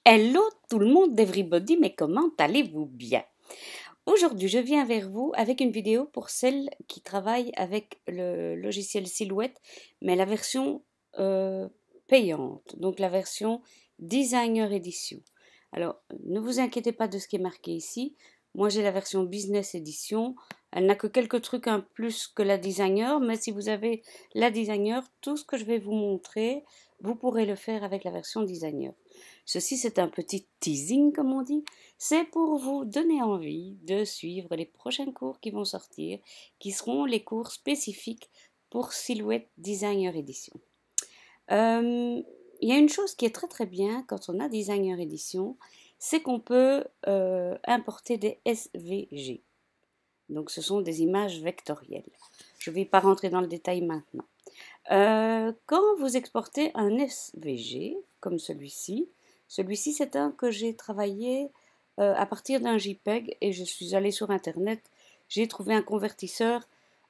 Hello tout le monde d'Everybody, mais comment allez-vous bien? Aujourd'hui, je viens vers vous avec une vidéo pour celles qui travaillent avec le logiciel Silhouette, mais la version payante, donc la version Designer Edition. Alors, ne vous inquiétez pas de ce qui est marqué ici. Moi, j'ai la version Business Edition. Elle n'a que quelques trucs en plus que la Designer, mais si vous avez la Designer, tout ce que je vais vous montrer, vous pourrez le faire avec la version Designer. Ceci, c'est un petit teasing, comme on dit. C'est pour vous donner envie de suivre les prochains cours qui vont sortir, qui seront les cours spécifiques pour Silhouette Designer Edition. Il y a une chose qui est très très bien quand on a Designer Edition, c'est qu'on peut importer des SVG. Donc ce sont des images vectorielles. Je ne vais pas rentrer dans le détail maintenant. Quand vous exportez un SVG, comme celui-ci c'est un que j'ai travaillé à partir d'un JPEG et je suis allée sur internet, j'ai trouvé un convertisseur.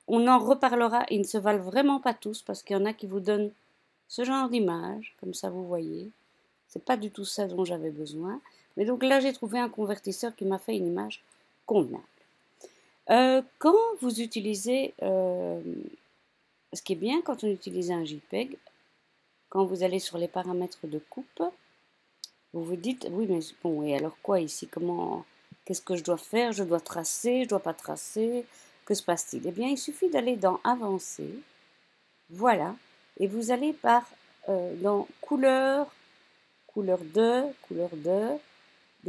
On en reparlera, ils ne se valent vraiment pas tous parce qu'il y en a qui vous donnent ce genre d'image, comme ça vous voyez. C'est pas du tout ça dont j'avais besoin. Mais donc là, j'ai trouvé un convertisseur qui m'a fait une image convenable. Quand vous utilisez, ce qui est bien quand on utilise un JPEG, quand vous allez sur les paramètres de coupe, vous vous dites, oui, mais bon, et alors quoi ici? Qu'est-ce que je dois faire? Je dois tracer, je dois pas tracer? Que se passe-t-il? Eh bien, il suffit d'aller dans Avancer, voilà, et vous allez dans Couleur, de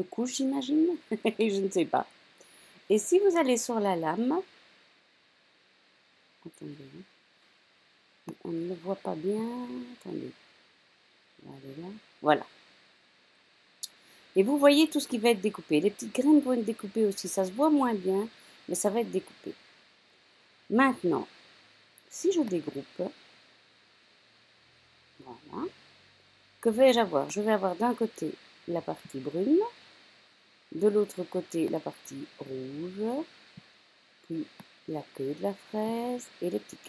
couche, j'imagine, je ne sais pas. Et si vous allez sur la lame, attendez, on ne le voit pas bien, attendez, voilà. Et vous voyez tout ce qui va être découpé. Les petites graines vont être découpées aussi. Ça se voit moins bien, mais ça va être découpé. Maintenant, si je dégroupe, voilà, que vais-je avoir? Je vais avoir d'un côté la partie brune, de l'autre côté la partie rouge, puis la queue de la fraise et les petites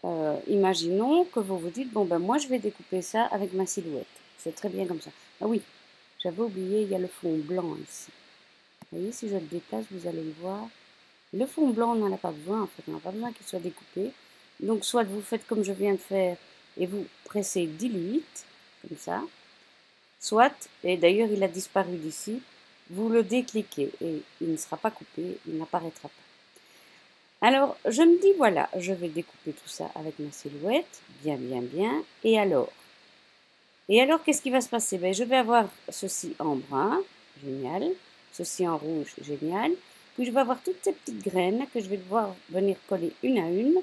graines. Imaginons que vous vous dites, bon ben moi je vais découper ça avec ma silhouette. C'est très bien comme ça. Ah oui, j'avais oublié, il y a le fond blanc ici. Vous voyez, si je le déplace, vous allez le voir. Le fond blanc, on n'en a pas besoin, en fait, on n'a pas besoin qu'il soit découpé. Donc, soit vous faites comme je viens de faire et vous pressez Delete, comme ça. Soit, et d'ailleurs il a disparu d'ici, vous le décliquez et il ne sera pas coupé, il n'apparaîtra pas. Alors, je me dis, voilà, je vais découper tout ça avec ma silhouette, bien, bien, bien. Et alors, qu'est-ce qui va se passer? Ben, je vais avoir ceci en brun, génial. Ceci en rouge, génial. Puis je vais avoir toutes ces petites graines que je vais devoir venir coller une à une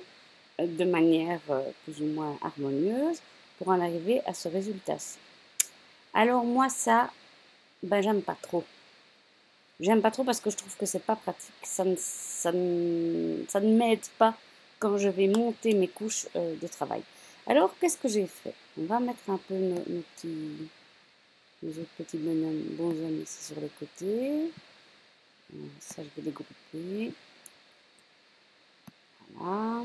de manière plus ou moins harmonieuse pour en arriver à ce résultat-ci. Alors moi ça, ben j'aime pas trop. J'aime pas trop parce que je trouve que c'est pas pratique. Ça ne m'aide pas quand je vais monter mes couches de travail. Alors qu'est-ce que j'ai fait? On va mettre un peu nos autres petits bonshommes ici sur les côtés. Ça, je vais dégrouper. Voilà.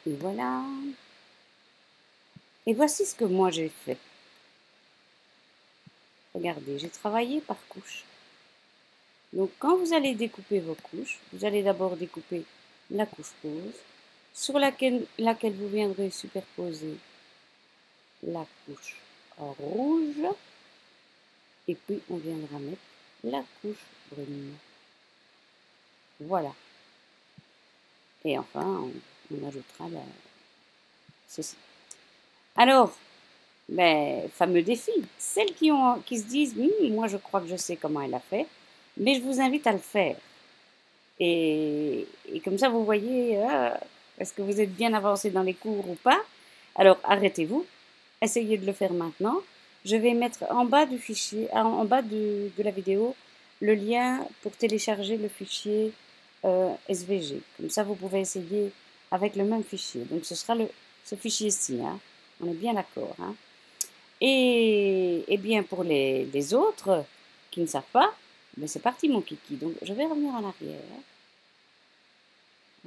Et voilà. Et voici ce que moi j'ai fait. Regardez, j'ai travaillé par couche. Donc quand vous allez découper vos couches, vous allez d'abord découper la couche rose, sur laquelle vous viendrez superposer la couche rouge, et puis on viendra mettre la couche brune. Voilà. Et enfin, on ajoutera ceci. Alors, ben, fameux défi. Celles qui se disent, moi je crois que je sais comment elle a fait, mais je vous invite à le faire. Et comme ça, vous voyez, est-ce que vous êtes bien avancé dans les cours ou pas? Alors, arrêtez-vous, essayez de le faire maintenant. Je vais mettre en bas du fichier, en bas de la vidéo, le lien pour télécharger le fichier SVG. Comme ça, vous pouvez essayer avec le même fichier. Donc, ce sera ce fichier-ci. Hein. On est bien d'accord. Hein. Et bien, pour les autres qui ne savent pas, ben c'est parti, mon kiki. Donc, je vais revenir en arrière.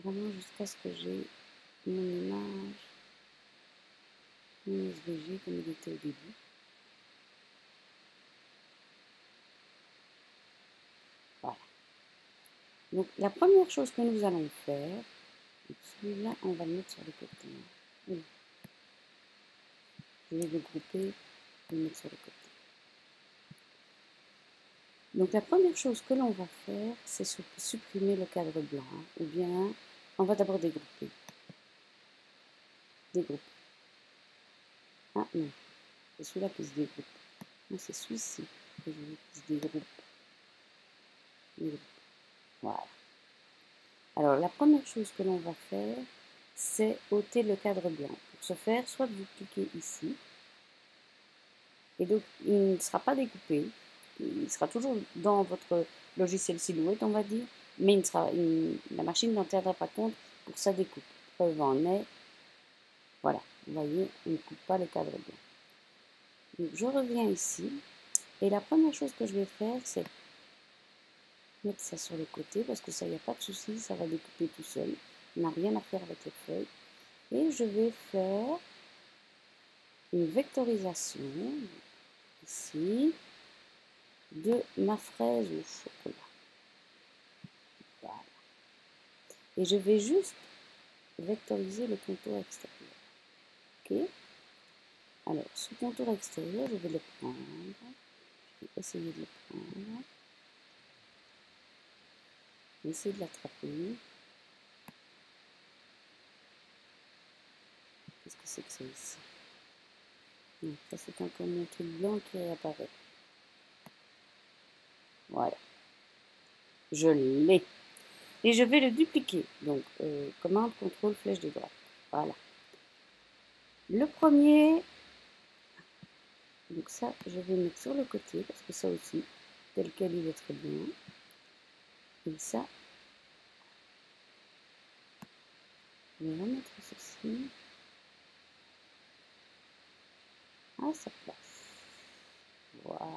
Vraiment jusqu'à ce que j'ai mon image, mon SVG comme il était au début. Donc la première chose que nous allons faire, celui-là, on va le mettre sur le côté. Oui. Je vais le grouper et le mettre sur le côté. Donc la première chose que l'on va faire, c'est supprimer le cadre blanc. Ou bien, on va d'abord dégrouper. Dégrouper. Ah non, c'est celui-là qui se dégroupe. Non, c'est celui-ci qui se dégroupe. Voilà. Alors la première chose que l'on va faire, c'est ôter le cadre blanc. Pour ce faire, soit vous cliquez ici, et donc il ne sera pas découpé, il sera toujours dans votre logiciel Silhouette, on va dire, mais la machine n'en tiendra pas compte pour sa découpe. Preuve en est, voilà, vous voyez, on ne coupe pas le cadre blanc. Donc je reviens ici, et la première chose que je vais faire, c'est mettre ça sur le côté, parce que ça, il n'y a pas de souci, ça va découper tout seul. On n'a rien à faire avec les feuilles. Et je vais faire une vectorisation, ici, de ma fraise au chocolat. Voilà. Et je vais juste vectoriser le contour extérieur. Ok. Alors, ce contour extérieur, je vais le prendre. Je vais essayer de le prendre. Je vais essayer de l'attraper. Qu'est-ce que c'est que ça ici? Non, ça c'est encore mon truc blanc qui apparaît. Voilà. Je l'ai. Et je vais le dupliquer. Donc, commande, contrôle, flèche de droite. Voilà. Le premier, donc ça, je vais mettre sur le côté, parce que ça aussi, tel quel, il est très bien. Et ça, je vais remettre ceci à sa place. Voilà.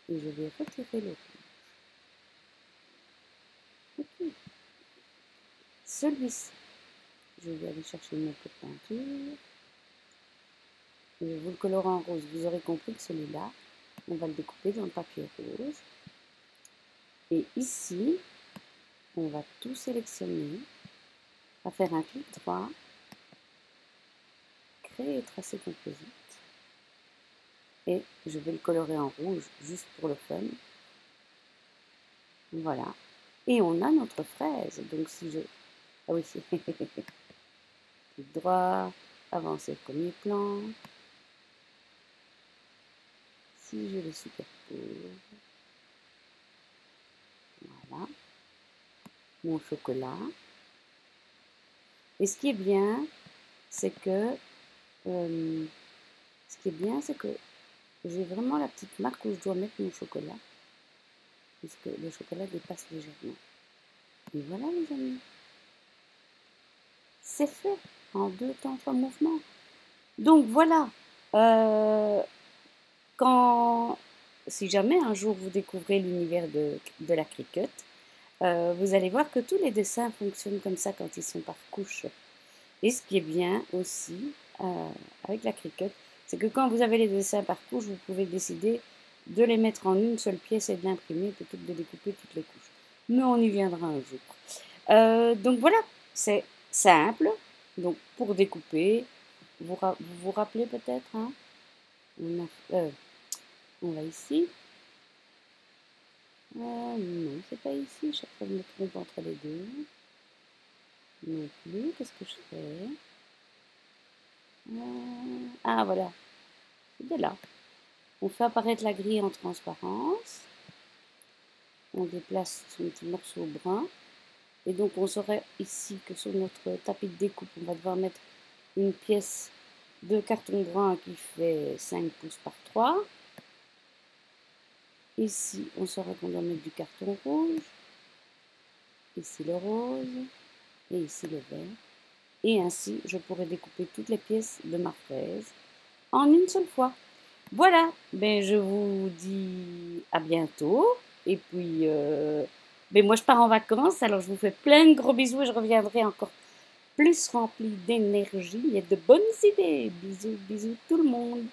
Et je vais retirer le rouge. Ok. Celui-ci, je vais aller chercher mon pot de peinture. Je vais vous le colorer en rose. Vous aurez compris que celui-là, on va le découper dans le papier rose. Et ici, on va tout sélectionner. On va faire un clic droit. Créer et tracer composite. Et je vais le colorer en rouge juste pour le fun. Voilà. Et on a notre fraise. Donc si je... Ah oui, clic droit, avancer au premier plan. Si je les superpose, voilà, mon chocolat. Et ce qui est bien, c'est que j'ai vraiment la petite marque où je dois mettre mon chocolat, puisque le chocolat dépasse légèrement. Et voilà les amis, c'est fait en 2 temps 3 mouvements. Donc voilà, si jamais un jour vous découvrez l'univers de la Cricut, vous allez voir que tous les dessins fonctionnent comme ça quand ils sont par couches. Et ce qui est bien aussi avec la Cricut, c'est que quand vous avez les dessins par couches, vous pouvez décider de les mettre en une seule pièce et de l'imprimer plutôt que de découper toutes les couches. Mais on y viendra un jour. Donc voilà, c'est simple. Donc pour découper, vous vous rappelez peut-être, hein, on va ici. Non, c'est pas ici. Chaque fois je me trompe entre les deux. Non plus. Qu'est-ce que je fais? Ah voilà. C'est là. On fait apparaître la grille en transparence. On déplace son petit morceau brun. Et donc on saurait ici que sur notre tapis de découpe, on va devoir mettre une pièce de carton brun qui fait 5 pouces par 3. Ici, on saurait qu'on doit mettre du carton rouge. Ici le rose. Et ici le vert. Et ainsi, je pourrais découper toutes les pièces de ma fraise en une seule fois. Voilà, ben, je vous dis à bientôt. Et puis, ben, moi je pars en vacances, alors je vous fais plein de gros bisous et je reviendrai encore plus remplie d'énergie et de bonnes idées. Bisous, bisous tout le monde.